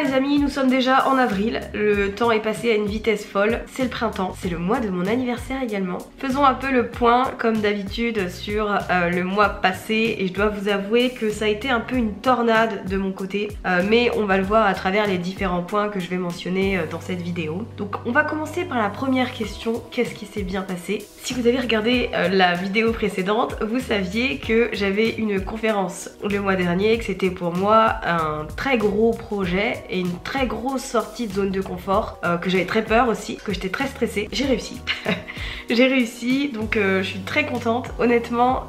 les amis, nous sommes déjà en avril, le temps est passé à une vitesse folle, c'est le printemps, c'est le mois de mon anniversaire également. Faisons un peu le point comme d'habitude sur le mois passé et je dois vous avouer que ça a été un peu une tornade de mon côté, mais on va le voir à travers les différents points que je vais mentionner dans cette vidéo. Donc on va commencer par la première question, qu'est-ce qui s'est bien passé? Si vous avez regardé la vidéo précédente, vous saviez que j'avais une conférence le mois dernier, que c'était pour moi un très gros projet et une très grosse sortie de zone de confort, que j'avais très peur aussi, que j'étais très stressée. J'ai réussi. J'ai réussi, donc je suis très contente. Honnêtement,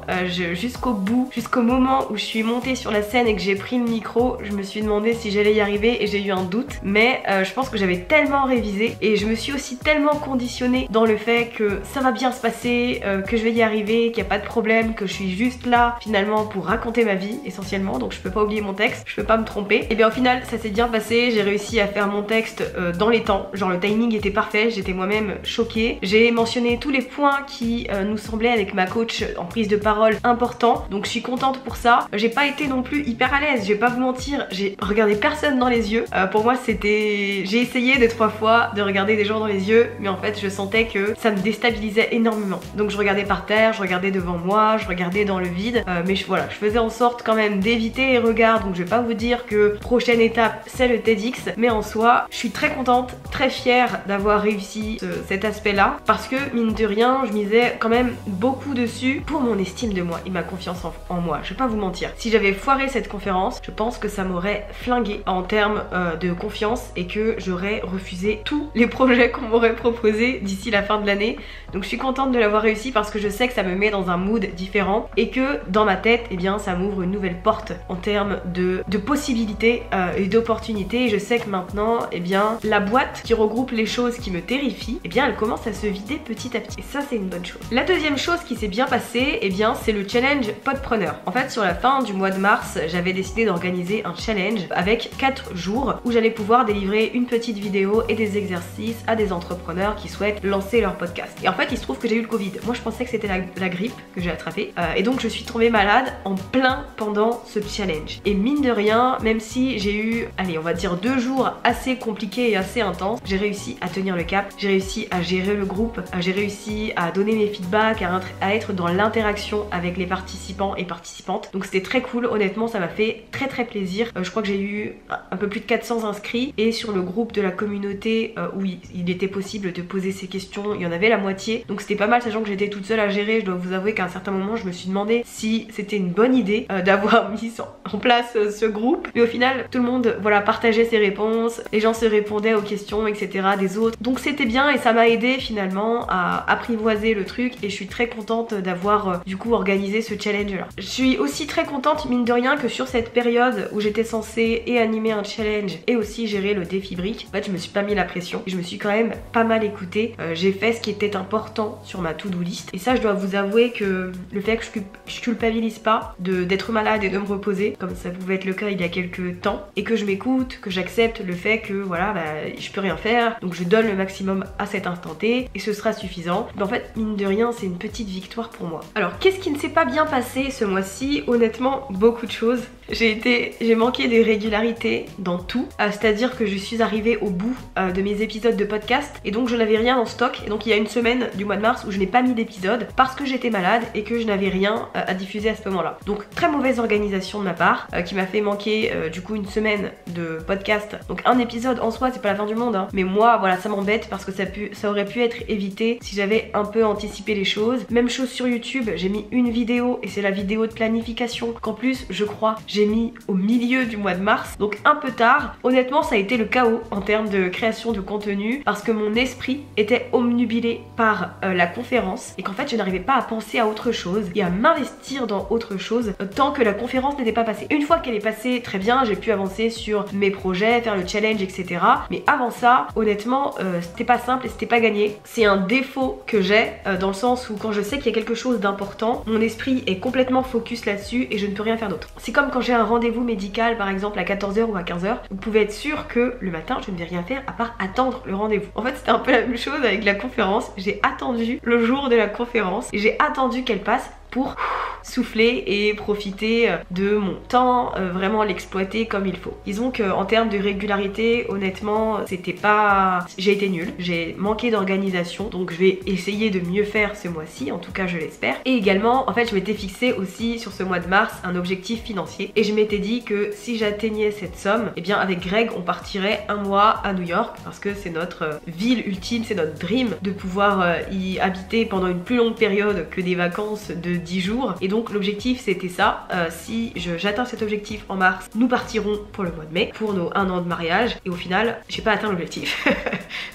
jusqu'au bout, jusqu'au moment où je suis montée sur la scène et que j'ai pris le micro, je me suis demandé si j'allais y arriver et j'ai eu un doute. Mais je pense que j'avais tellement révisé et je me suis aussi tellement conditionnée dans le fait que ça va bien se passer, que je vais y arriver, qu'il n'y a pas de problème, que je suis juste là finalement pour raconter ma vie essentiellement. Donc je peux pas oublier mon texte, je peux pas me tromper. Et bien au final ça s'est bien passé, j'ai réussi à faire mon texte dans les temps, genre le timing était parfait, j'étais moi-même choquée. J'ai mentionné tous les points qui nous semblaient avec ma coach en prise de parole importants, donc je suis contente pour ça. J'ai pas été non plus hyper à l'aise, je vais pas vous mentir, j'ai regardé personne dans les yeux. Pour moi c'était... j'ai essayé 2-3 fois de regarder des gens dans les yeux, mais en fait je sentais que ça me déstabilisait énormément. Donc je regardais par terre, je regardais devant moi, je regardais dans le vide, mais voilà, je faisais en sorte quand même d'éviter les regards, donc je vais pas vous dire que prochaine étape c'est le TEDx, mais en soi je suis très contente, très fière d'avoir réussi cet aspect là, parce que mine de rien je misais quand même beaucoup dessus pour mon estime de moi et ma confiance en moi, je vais pas vous mentir. Si j'avais foiré cette conférence, je pense que ça m'aurait flingué en termes de confiance et que j'aurais refusé tous les projets qu'on m'aurait proposés d'ici la fin de l'année. Donc je suis contente de l'avoir réussi parce que je sais que ça me met dans un mood différent et que dans ma tête, eh bien, ça m'ouvre une nouvelle porte en termes de possibilités et d'opportunités. Et je sais que maintenant, eh bien, la boîte qui regroupe les choses qui me terrifient, eh bien, elle commence à se vider petit à petit. Et ça, c'est une bonne chose. La deuxième chose qui s'est bien passée, eh bien, c'est le challenge Podpreneur. En fait, sur la fin du mois de mars, j'avais décidé d'organiser un challenge avec 4 jours où j'allais pouvoir délivrer une petite vidéo et des exercices à des entrepreneurs qui souhaitent lancer leur podcast. Et en fait, il se trouve que j'ai eu le Covid. Moi, je pensais que c'était la grippe que j'ai attrapée. Et donc, je suis tombée malade en plein pendant ce challenge. Et mine de rien, même si j'ai eu, allez, on va dire 2 jours assez compliqués et assez intenses, j'ai réussi à tenir le cap, j'ai réussi à gérer le groupe, j'ai réussi à donner mes feedbacks, à être dans l'interaction avec les participants et participantes. Donc c'était très cool, honnêtement, ça m'a fait très plaisir. Je crois que j'ai eu un peu plus de 400 inscrits et sur le groupe de la communauté où il était possible de poser ses questions, il y en avait la moitié. Donc c'était pas mal, sachant que j'étais toute seule à gérer. Je dois vous avouer qu'à un certain moment, je me suis demandé si c'était une bonne idée d'avoir mis en place ce groupe. Mais au final, tout le monde, voilà, partageait ses réponses, les gens se répondaient aux questions, etc. des autres. Donc c'était bien et ça m'a aidé finalement à apprivoiser le truc et je suis très contente d'avoir du coup organisé ce challenge là. Je suis aussi très contente mine de rien que sur cette période où j'étais censée animer un challenge et aussi gérer le défi brique, en fait je me suis pas mis la pression, je me suis quand même pas mal écoutée, j'ai fait ce qui était important sur ma to-do list et ça je dois vous avouer que le fait que je culpabilise pas d'être malade et de me reposer comme ça pouvait être le cas il y a quelques temps et que je m'écoute, que j'accepte le fait que voilà je peux rien faire donc je donne le maximum à cet instant T et ce sera suffisant. Mais en fait mine de rien c'est une petite victoire pour moi. Alors qu'est-ce qui ne s'est pas bien passé ce mois-ci? Honnêtement beaucoup de choses. J'ai manqué de régularité dans tout, c'est-à-dire que je suis arrivée au bout de mes épisodes de podcast et donc je n'avais rien en stock et donc il y a une semaine du mois de mars où je n'ai pas mis d'épisode parce que j'étais malade et que je n'avais rien à diffuser à ce moment-là. Donc très mauvaise organisation de ma part qui m'a fait manquer du coup une semaine de podcast. Donc un épisode en soi c'est pas la fin du monde hein. Mais moi voilà ça m'embête parce que ça aurait pu être évité si j'avais un peu anticipé les choses. Même chose sur YouTube, j'ai mis une vidéo et c'est la vidéo de planification qu'en plus je crois j'ai mis au milieu du mois de mars, donc un peu tard. Honnêtement ça a été le chaos en termes de création de contenu parce que mon esprit était omnubilé par la conférence et qu'en fait je n'arrivais pas à penser à autre chose et à m'investir dans autre chose tant que la conférence n'était pas passée. Une fois qu'elle est passée, très bien, j'ai pu avancer sur mes projets, faire le challenge etc. Mais avant ça honnêtement c'était pas simple et c'était pas gagné. C'est un défaut que j'ai dans le sens où quand je sais qu'il y a quelque chose d'important, mon esprit est complètement focus là-dessus et je ne peux rien faire d'autre. C'est comme quand j'ai un rendez-vous médical par exemple à 14h ou à 15h, vous pouvez être sûr que le matin je ne vais rien faire à part attendre le rendez-vous. En fait c'était un peu la même chose avec la conférence, j'ai attendu le jour de la conférence et j'ai attendu qu'elle passe pour souffler et profiter de mon temps, vraiment l'exploiter comme il faut. Disons qu'en termes de régularité, honnêtement, c'était pas... J'ai été nulle, j'ai manqué d'organisation, donc je vais essayer de mieux faire ce mois-ci, en tout cas je l'espère. Et également, en fait, je m'étais fixé aussi sur ce mois de mars un objectif financier et je m'étais dit que si j'atteignais cette somme, et bien avec Greg, on partirait un mois à New York parce que c'est notre ville ultime, c'est notre dream de pouvoir y habiter pendant une plus longue période que des vacances de 10 jours. Et donc l'objectif c'était ça, si j'atteins cet objectif en mars, nous partirons pour le mois de mai, pour nos 1 an de mariage. Et au final, j'ai pas atteint l'objectif.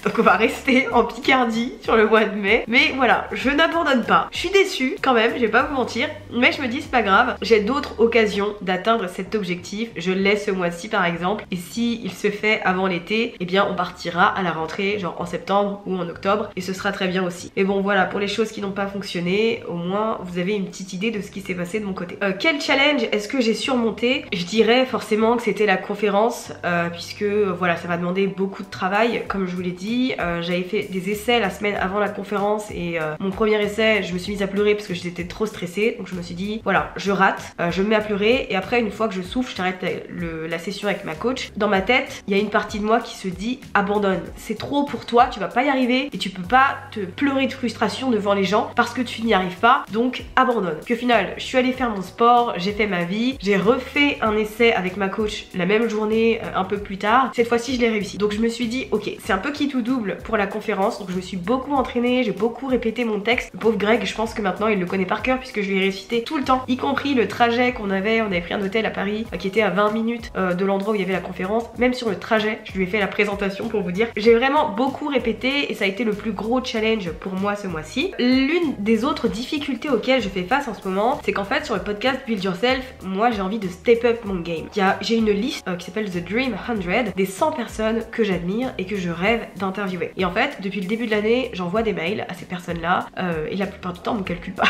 Donc on va rester en Picardie sur le mois de mai. Mais voilà, je n'abandonne pas. Je suis déçue quand même, je vais pas vous mentir, mais je me dis c'est pas grave, j'ai d'autres occasions d'atteindre cet objectif. Je l'ai ce mois-ci par exemple, et si il se fait avant l'été, eh bien on partira à la rentrée, genre en septembre ou en octobre, et ce sera très bien aussi. Et bon voilà, pour les choses qui n'ont pas fonctionné, au moins vous avez une petite idée de ce qui s'est passé de mon côté. Quel challenge est-ce que j'ai surmonté? Je dirais forcément que c'était la conférence, puisque voilà, ça m'a demandé beaucoup de travail, comme je vous l'ai dit. J'avais fait des essais la semaine avant la conférence et mon premier essai, je me suis mise à pleurer parce que j'étais trop stressée, donc je me suis dit voilà, je rate, je me mets à pleurer, et après une fois que je souffle, je t'arrête la session avec ma coach. Dans ma tête, il y a une partie de moi qui se dit abandonne, c'est trop pour toi, tu vas pas y arriver et tu peux pas te pleurer de frustration devant les gens parce que tu n'y arrives pas, donc abandonne. Qu'au final, je suis allée faire mon sport, j'ai fait ma vie, j'ai refait un essai avec ma coach la même journée un peu plus tard. Cette fois-ci je l'ai réussi, donc je me suis dit ok, c'est un peu qui tout double pour la conférence, donc je me suis beaucoup entraînée, j'ai beaucoup répété mon texte. Le pauvre Greg, je pense que maintenant il le connaît par cœur puisque je lui ai récité tout le temps, y compris le trajet qu'on avait. On avait pris un hôtel à Paris qui était à 20 minutes de l'endroit où il y avait la conférence. Même sur le trajet, je lui ai fait la présentation pour vous dire. J'ai vraiment beaucoup répété et ça a été le plus gros challenge pour moi ce mois-ci. L'une des autres difficultés auxquelles je fais face en ce moment, c'est qu'en fait sur le podcast Build Yourself, moi j'ai envie de step up mon game. J'ai une liste qui s'appelle The Dream 100 des 100 personnes que j'admire et que je rêve d'interviewer. Et en fait, depuis le début de l'année, j'envoie des mails à ces personnes-là et la plupart du temps on me calcule pas.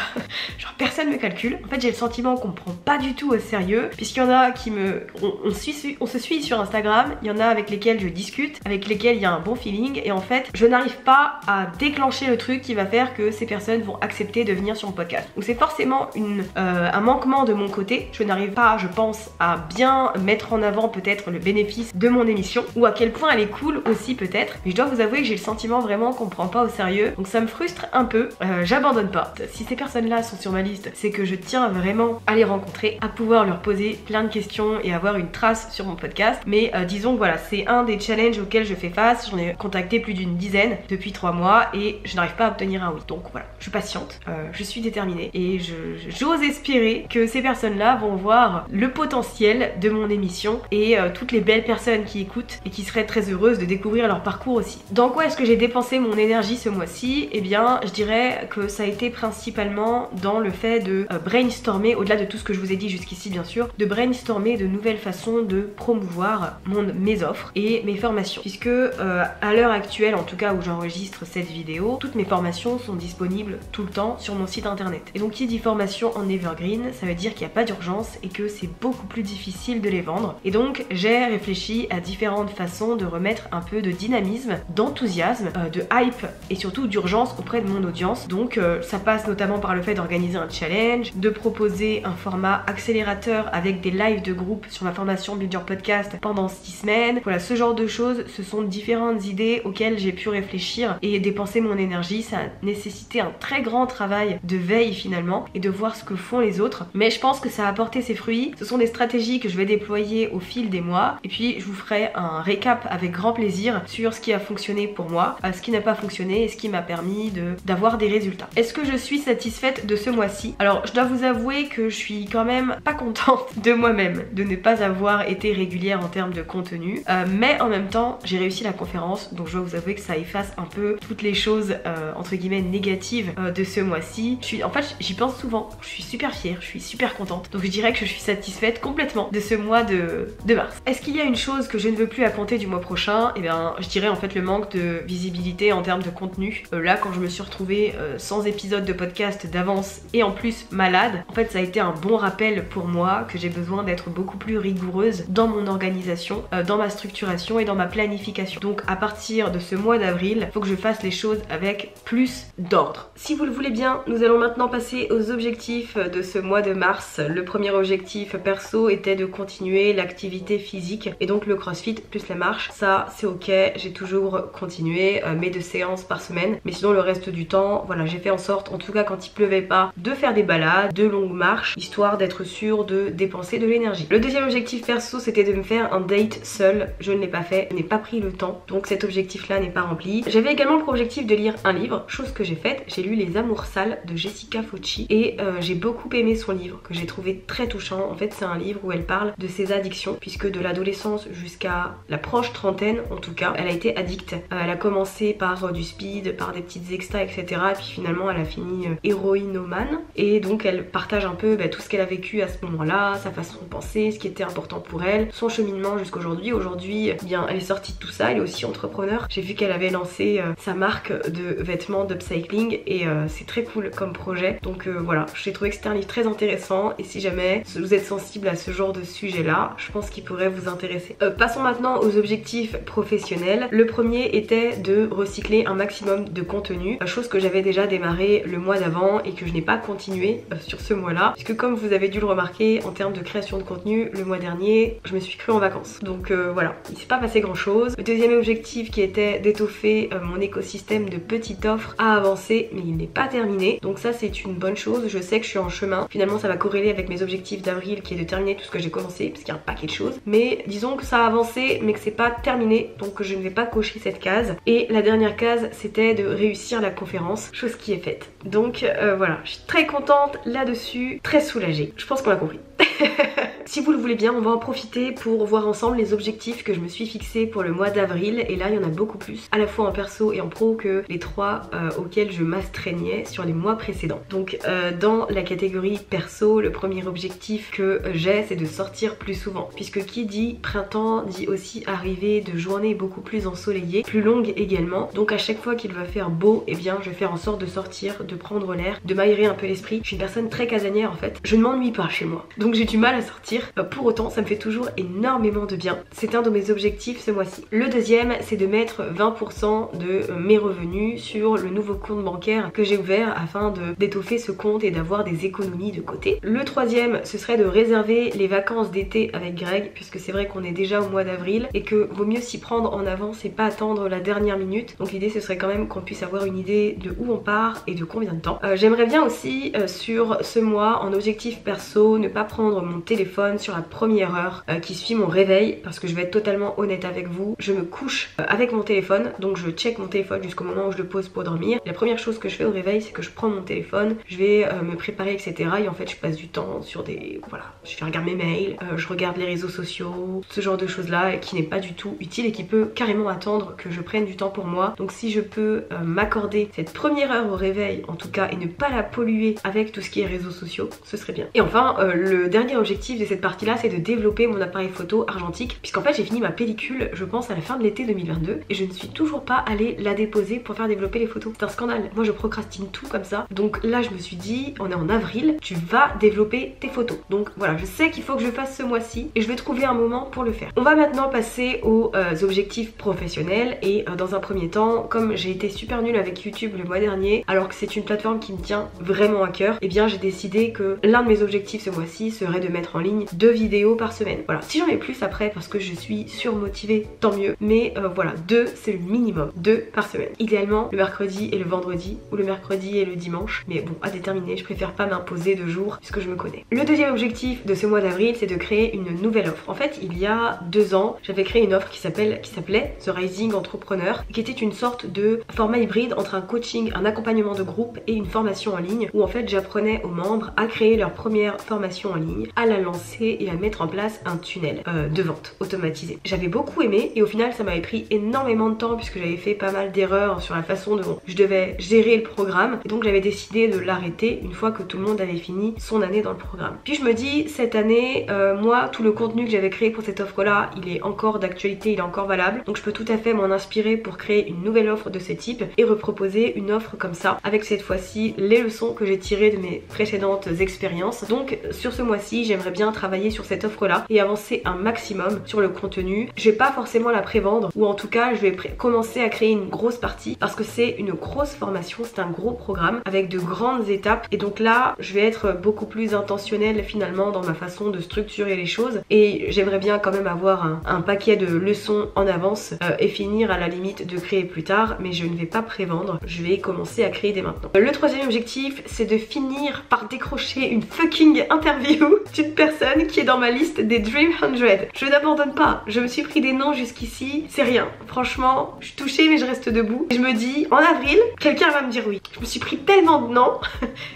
Genre personne me calcule. En fait, j'ai le sentiment qu'on me prend pas du tout au sérieux, puisqu'il y en a qui on se suit sur Instagram, il y en a avec lesquels je discute, avec lesquels il y a un bon feeling, et en fait je n'arrive pas à déclencher le truc qui va faire que ces personnes vont accepter de venir sur mon podcast. Donc c'est forcément un manquement de mon côté. Je n'arrive pas, je pense, à bien mettre en avant peut-être le bénéfice de mon émission, ou à quel point elle est cool aussi peut-être, mais je dois vous avouer que j'ai le sentiment vraiment qu'on me prend pas au sérieux, donc ça me frustre un peu. J'abandonne pas. Si ces personnes là sont sur ma liste, c'est que je tiens vraiment à les rencontrer, à pouvoir leur poser plein de questions et avoir une trace sur mon podcast. Mais disons que voilà, c'est un des challenges auxquels je fais face. J'en ai contacté plus d'une dizaine depuis 3 mois et je n'arrive pas à obtenir un oui. Donc voilà, je suis patiente, je suis déterminée et j'ose espérer que ces personnes là vont voir le potentiel de mon émission et toutes les belles personnes qui écoutent et qui seraient très heureuses de découvrir leur parcours aussi. Dans quoi est-ce que j'ai dépensé mon énergie ce mois-ci? Eh bien je dirais que ça a été principalement dans le fait de brainstormer, au-delà de tout ce que je vous ai dit jusqu'ici bien sûr, de brainstormer de nouvelles façons de promouvoir mes offres et mes formations, puisque à l'heure actuelle, en tout cas où j'enregistre cette vidéo, toutes mes formations sont disponibles tout le temps sur mon site internet. Et donc qui dit formation en evergreen, ça veut dire qu'il n'y a pas d'urgence et que c'est beaucoup plus difficile de les vendre. Et donc j'ai réfléchi à différentes façons de remettre un peu de dynamisme, d'enthousiasme, de hype et surtout d'urgence auprès de mon audience. Donc ça passe notamment par le fait d'organiser un challenge, de proposer un format accélérateur avec des lives de groupe sur ma formation Build Your Podcast pendant 6 semaines. Voilà, ce genre de choses, ce sont différentes idées auxquelles j'ai pu réfléchir et dépenser mon énergie. Ça a nécessité un très grand travail de veille finalement et de voir ce que font les autres. Mais je pense que ça a apporté ses fruits. Ce sont des stratégies que je vais déployer au fil des mois et puis je vous ferai un récap avec grand plaisir sur ce qui a fonctionné pour moi, ce qui n'a pas fonctionné et ce qui m'a permis d'avoir des résultats. Est-ce que je suis satisfaite de ce mois-ci? Alors je dois vous avouer que je suis quand même pas contente de moi-même de ne pas avoir été régulière en termes de contenu, mais en même temps j'ai réussi la conférence, donc je dois vous avouer que ça efface un peu toutes les choses entre guillemets négatives de ce mois-ci. En fait j'y pense souvent, je suis super fière, je suis super contente, donc je dirais que je suis satisfaite complètement de ce mois de mars. Est-ce qu'il y a une chose que je ne veux plus à compter du mois prochain? Eh bien je dirais en fait le manque de visibilité en termes de contenu. Là quand je me suis retrouvée sans épisode de podcast d'avance et en plus malade, en fait ça a été un bon rappel pour moi que j'ai besoin d'être beaucoup plus rigoureuse dans mon organisation, dans ma structuration et dans ma planification. Donc à partir de ce mois d'avril, il faut que je fasse les choses avec plus d'ordre. Si vous le voulez bien, nous allons maintenant passer passer aux objectifs de ce mois de mars. Le premier objectif perso était de continuer l'activité physique et donc le crossfit plus la marche. Ça c'est ok, j'ai toujours continué mes 2 séances par semaine, mais sinon le reste du temps, voilà, j'ai fait en sorte, en tout cas quand il pleuvait pas, de faire des balades, de longues marches, histoire d'être sûre de dépenser de l'énergie. Le deuxième objectif perso c'était de me faire un date seul. Je ne l'ai pas fait, je n'ai pas pris le temps, donc cet objectif là n'est pas rempli. J'avais également pour objectif de lire un livre, chose que j'ai faite. J'ai lu Les Amours sales de Jessica Fauci et j'ai beaucoup aimé son livre, que j'ai trouvé très touchant. En fait c'est un livre où elle parle de ses addictions, puisque de l'adolescence jusqu'à la proche trentaine en tout cas, elle a été addicte. Elle a commencé par du speed, par des petites extas etc, et puis finalement elle a fini héroïnomane, et donc elle partage un peu tout ce qu'elle a vécu à ce moment là, sa façon de penser, ce qui était important pour elle, son cheminement jusqu'à aujourd'hui. Aujourd'hui bien elle est sortie de tout ça, elle est aussi entrepreneur. J'ai vu qu'elle avait lancé sa marque de vêtements d'upcycling et c'est très cool comme projet, donc voilà, j'ai trouvé que c'était un livre très intéressant et si jamais vous êtes sensible à ce genre de sujet là, je pense qu'il pourrait vous intéresser. Passons maintenant aux objectifs professionnels. Le premier était de recycler un maximum de contenu, chose que j'avais déjà démarré le mois d'avant et que je n'ai pas continué sur ce mois là, puisque comme vous avez dû le remarquer en termes de création de contenu, le mois dernier je me suis crue en vacances, donc voilà, il s'est pas passé grand chose. Le deuxième objectif qui était d'étoffer mon écosystème de petites offres a avancé, mais il n'est pas terminé, donc ça c'est une bonne chose. Je sais que je suis en chemin, finalement ça va corréler avec mes objectifs d'avril qui est de terminer tout ce que j'ai commencé, parce qu'il y a un paquet de choses, mais disons que ça a avancé mais que c'est pas terminé, donc je ne vais pas cocher cette case. Et la dernière case c'était de réussir la conférence, chose qui est faite, donc voilà, je suis très contente là-dessus, très soulagée, je pense qu'on a compris. Si vous le voulez bien, on va en profiter pour voir ensemble les objectifs que je me suis fixés pour le mois d'avril, et là il y en a beaucoup plus, à la fois en perso et en pro, que les 3 auxquels je m'astreignais sur les mois précédents. Donc dans la catégorie perso, le premier objectif que j'ai c'est de sortir plus souvent, puisque qui dit printemps dit aussi arrivée de journées beaucoup plus ensoleillées, plus longues également, donc à chaque fois qu'il va faire beau, et bien je vais faire en sorte de sortir, de prendre l'air, de m'aérer un peu l'esprit. Je suis une personne très casanière en fait, je ne m'ennuie pas chez moi, donc j'ai du mal à sortir. Pour autant ça me fait toujours énormément de bien, c'est un de mes objectifs ce mois-ci. Le deuxième c'est de mettre 20% de mes revenus sur le nouveau compte bancaire que j'ai ouvert afin d'étoffer ce compte et d'avoir des économies de côté. Le troisième ce serait de réserver les vacances d'été avec Greg, puisque c'est vrai qu'on est déjà au mois d'avril et que vaut mieux s'y prendre en avance et pas attendre la dernière minute, donc l'idée ce serait quand même qu'on puisse avoir une idée de où on part et de combien de temps. J'aimerais bien aussi sur ce mois en objectif perso ne pas prendre mon téléphone sur la première heure qui suit mon réveil, parce que je vais être totalement honnête avec vous, je me couche avec mon téléphone, donc je check mon téléphone jusqu'au moment où je le pose pour dormir. La première chose que je fais au réveil c'est que je prends mon téléphone, je vais me préparer etc, et en fait je passe du temps sur des... voilà, je vais regarder mes mails, je regarde les réseaux sociaux, ce genre de choses là qui n'est pas du tout utile et qui peut carrément attendre que je prenne du temps pour moi. Donc si je peux m'accorder cette première heure au réveil en tout cas et ne pas la polluer avec tout ce qui est réseaux sociaux, ce serait bien. Et enfin le dernier objectif de cette partie là c'est de développer mon appareil photo argentique, puisqu'en fait j'ai fini ma pellicule je pense à la fin de l'été 2022 et je ne suis toujours pas allée la déposer pour faire développer les photos. C'est un scandale, moi je procrastine tout comme ça, donc là je me suis dit on est en avril, tu vas développer tes photos. Donc voilà, je sais qu'il faut que je fasse ce mois-ci et je vais trouver un moment pour le faire. On va maintenant passer aux objectifs professionnels et dans un premier temps, comme j'ai été super nulle avec YouTube le mois dernier, alors que c'est une plateforme qui me tient vraiment à cœur, et bien j'ai décidé que l'un de mes objectifs ce mois-ci serait de mettre en ligne 2 vidéos par semaine. Voilà, si j'en ai plus après parce que je suis surmotivée, tant mieux, mais voilà, 2 c'est le minimum, 2 par semaine. Idéalement le mercredi et le vendredi, ou le mercredi et le dimanche, mais bon, à déterminer, je préfère pas m'imposer de jours puisque je me connais. Le deuxième objectif de ce mois d'avril c'est de créer une nouvelle offre. En fait il y a 2 ans j'avais créé une offre qui s'appelait The Rising Entrepreneur, qui était une sorte de format hybride entre un coaching, un accompagnement de groupe et une formation en ligne, où en fait j'apprenais aux membres à créer leur première formation en ligne, à la lancer et à mettre en place un tunnel de vente automatisé. J'avais beaucoup aimé et au final ça m'avait pris énormément de temps puisque j'avais fait pas mal d'erreurs sur la façon dont je devais gérer le programme, et donc j'avais décidé de l'arrêter une fois que tout le monde avait fini son année dans le programme. Puis je me dis cette année moi tout le contenu que j'avais créé pour cette offre là il est encore d'actualité, il est encore valable, donc je peux tout à fait m'en inspirer pour créer une nouvelle offre de ce type et reproposer une offre comme ça avec cette fois-ci les leçons que j'ai tirées de mes précédentes expériences. Donc sur ce mois-ci si j'aimerais bien travailler sur cette offre là et avancer un maximum sur le contenu. Je vais pas forcément la prévendre, ou en tout cas je vais commencer à créer une grosse partie parce que c'est une grosse formation, c'est un gros programme avec de grandes étapes, et donc là je vais être beaucoup plus intentionnelle finalement dans ma façon de structurer les choses, et j'aimerais bien quand même avoir un paquet de leçons en avance et finir à la limite de créer plus tard, mais je ne vais pas prévendre, je vais commencer à créer dès maintenant. Le troisième objectif, c'est de finir par décrocher une fucking interview d'une personne qui est dans ma liste des Dream 100. Je n'abandonne pas, je me suis pris des noms jusqu'ici, c'est rien. Franchement, je suis touchée mais je reste debout. Je me dis, en avril, quelqu'un va me dire oui. Je me suis pris tellement de noms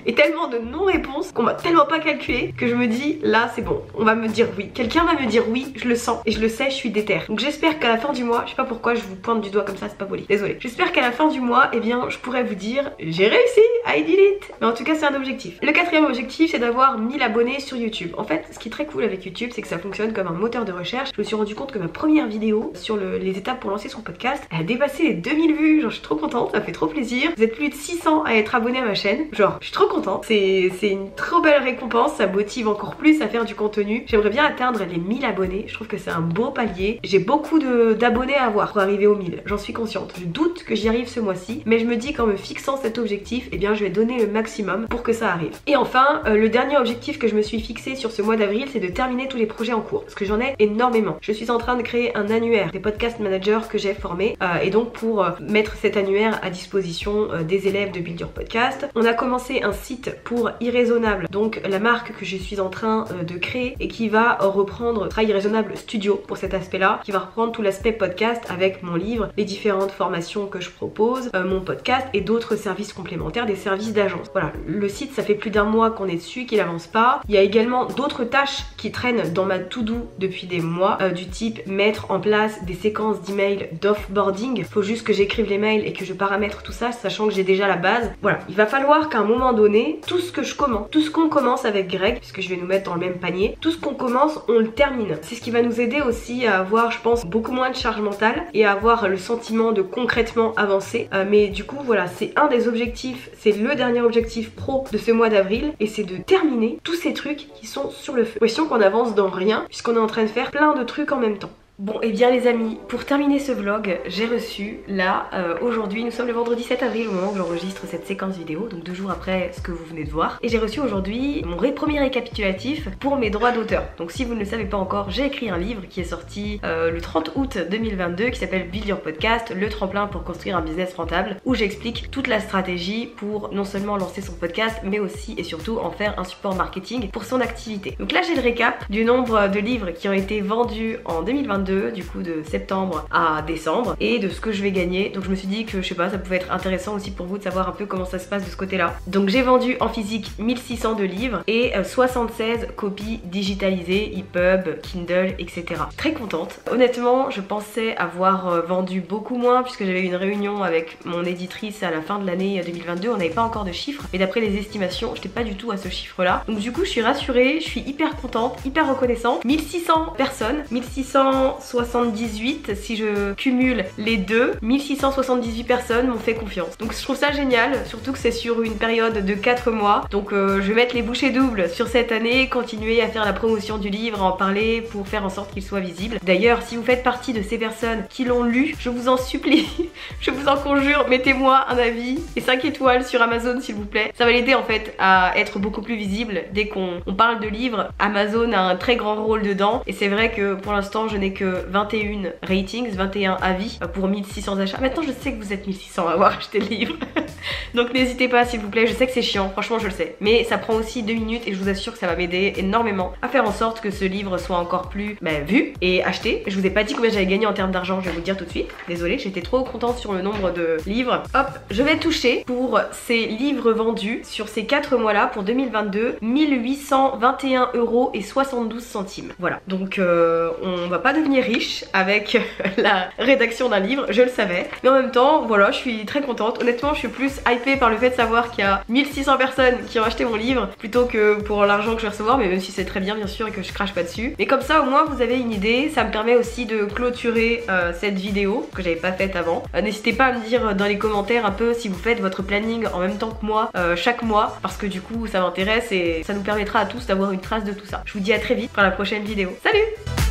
et tellement de non-réponses qu'on m'a tellement pas calculé que je me dis, là c'est bon, on va me dire oui. Quelqu'un va me dire oui, je le sens et je le sais, je suis déter. Donc j'espère qu'à la fin du mois, je sais pas pourquoi je vous pointe du doigt comme ça, c'est pas poli, désolé. J'espère qu'à la fin du mois, eh bien, je pourrais vous dire, j'ai réussi, I did it. Mais en tout cas, c'est un objectif. Le quatrième objectif, c'est d'avoir 1000 abonnés sur YouTube. En fait, ce qui est très cool avec YouTube, c'est que ça fonctionne comme un moteur de recherche. Je me suis rendu compte que ma première vidéo sur les étapes pour lancer son podcast, elle a dépassé les 2000 vues. Genre, je suis trop contente, ça fait trop plaisir. Vous êtes plus de 600 à être abonnés à ma chaîne. Genre, je suis trop contente. C'est une trop belle récompense, ça motive encore plus à faire du contenu. J'aimerais bien atteindre les 1000 abonnés. Je trouve que c'est un beau palier. J'ai beaucoup d'abonnés à avoir pour arriver aux 1000. J'en suis consciente. Je doute que j'y arrive ce mois-ci, mais je me dis qu'en me fixant cet objectif, eh bien, je vais donner le maximum pour que ça arrive. Et enfin, le dernier objectif que je me suis fixé sur ce mois d'avril, c'est de terminer tous les projets en cours, parce que j'en ai énormément. Je suis en train de créer un annuaire des podcast managers que j'ai formés, et donc pour mettre cet annuaire à disposition des élèves de Build Your Podcast. On a commencé un site pour Irraisonnable, donc la marque que je suis en train de créer et qui va reprendre Irraisonnable Studio pour cet aspect-là, qui va reprendre tout l'aspect podcast avec mon livre, les différentes formations que je propose, mon podcast et d'autres services complémentaires, des services d'agence. Voilà, le site, ça fait plus d'un mois qu'on est dessus, qu'il avance pas. Il y a également d'autres tâches qui traînent dans ma to-do depuis des mois, du type mettre en place des séquences d'emails d'offboarding. Faut juste que j'écrive les mails et que je paramètre tout ça, sachant que j'ai déjà la base. Voilà, il va falloir qu'à un moment donné, tout ce qu'on commence avec Greg, puisque je vais nous mettre dans le même panier, tout ce qu'on commence, on le termine. C'est ce qui va nous aider aussi à avoir, je pense, beaucoup moins de charge mentale et à avoir le sentiment de concrètement avancer. Mais du coup, voilà, c'est un des objectifs, c'est le dernier objectif pro de ce mois d'avril, et c'est de terminer tous ces trucs qui sont sur le feu. Question qu'on avance dans rien, puisqu'on est en train de faire plein de trucs en même temps. Bon, et bien les amis, pour terminer ce vlog, j'ai reçu là, aujourd'hui, nous sommes le vendredi 7 avril au moment où j'enregistre cette séquence vidéo, donc 2 jours après ce que vous venez de voir, et j'ai reçu aujourd'hui mon premier récapitulatif pour mes droits d'auteur. Donc si vous ne le savez pas encore, j'ai écrit un livre qui est sorti le 30 août 2022 qui s'appelle Build Your Podcast, le tremplin pour construire un business rentable, où j'explique toute la stratégie pour non seulement lancer son podcast, mais aussi et surtout en faire un support marketing pour son activité. Donc là j'ai le récap du nombre de livres qui ont été vendus en 2022, du coup de septembre à décembre, et de ce que je vais gagner. Donc je me suis dit que je sais pas, ça pouvait être intéressant aussi pour vous de savoir un peu comment ça se passe de ce côté là. Donc j'ai vendu en physique 1600 de livres et 76 copies digitalisées, EPUB, Kindle, etc. Très contente. Honnêtement, je pensais avoir vendu beaucoup moins puisque j'avais eu une réunion avec mon éditrice à la fin de l'année 2022, on n'avait pas encore de chiffres, mais d'après les estimations, j'étais pas du tout à ce chiffre là. Donc du coup je suis rassurée, je suis hyper contente, hyper reconnaissante. 1600 personnes, 1678 si je cumule les deux, 1678 personnes m'ont fait confiance. Donc je trouve ça génial, surtout que c'est sur une période de 4 mois. Donc je vais mettre les bouchées doubles sur cette année, continuer à faire la promotion du livre, à en parler pour faire en sorte qu'il soit visible. D'ailleurs, si vous faites partie de ces personnes qui l'ont lu, je vous en supplie, je vous en conjure, mettez-moi un avis et 5 étoiles sur Amazon s'il vous plaît. Ça va l'aider en fait à être beaucoup plus visible. Dès qu'on parle de livres, Amazon a un très grand rôle dedans, et c'est vrai que pour l'instant je n'ai que 21 ratings, 21 avis pour 1600 achats. Maintenant je sais que vous êtes 1600 à avoir acheté le livre. Donc n'hésitez pas s'il vous plaît, je sais que c'est chiant, franchement je le sais, mais ça prend aussi 2 minutes et je vous assure que ça va m'aider énormément à faire en sorte que ce livre soit encore plus vu et acheté. Je vous ai pas dit combien j'avais gagné en termes d'argent, je vais vous le dire tout de suite. Désolée, j'étais trop contente sur le nombre de livres. Hop, je vais toucher pour ces livres vendus sur ces 4 mois là pour 2022 1821,72 €. Voilà, donc on va pas devenir devenir riche avec la rédaction d'un livre, je le savais. Mais en même temps, voilà, je suis très contente. Honnêtement, je suis plus hypée par le fait de savoir qu'il y a 1600 personnes qui ont acheté mon livre plutôt que pour l'argent que je vais recevoir, mais même si c'est très bien bien sûr et que je crache pas dessus. Mais comme ça au moins vous avez une idée, ça me permet aussi de clôturer cette vidéo que j'avais pas faite avant. N'hésitez pas à me dire dans les commentaires un peu si vous faites votre planning en même temps que moi chaque mois, parce que du coup ça m'intéresse et ça nous permettra à tous d'avoir une trace de tout ça. Je vous dis à très vite pour la prochaine vidéo. Salut!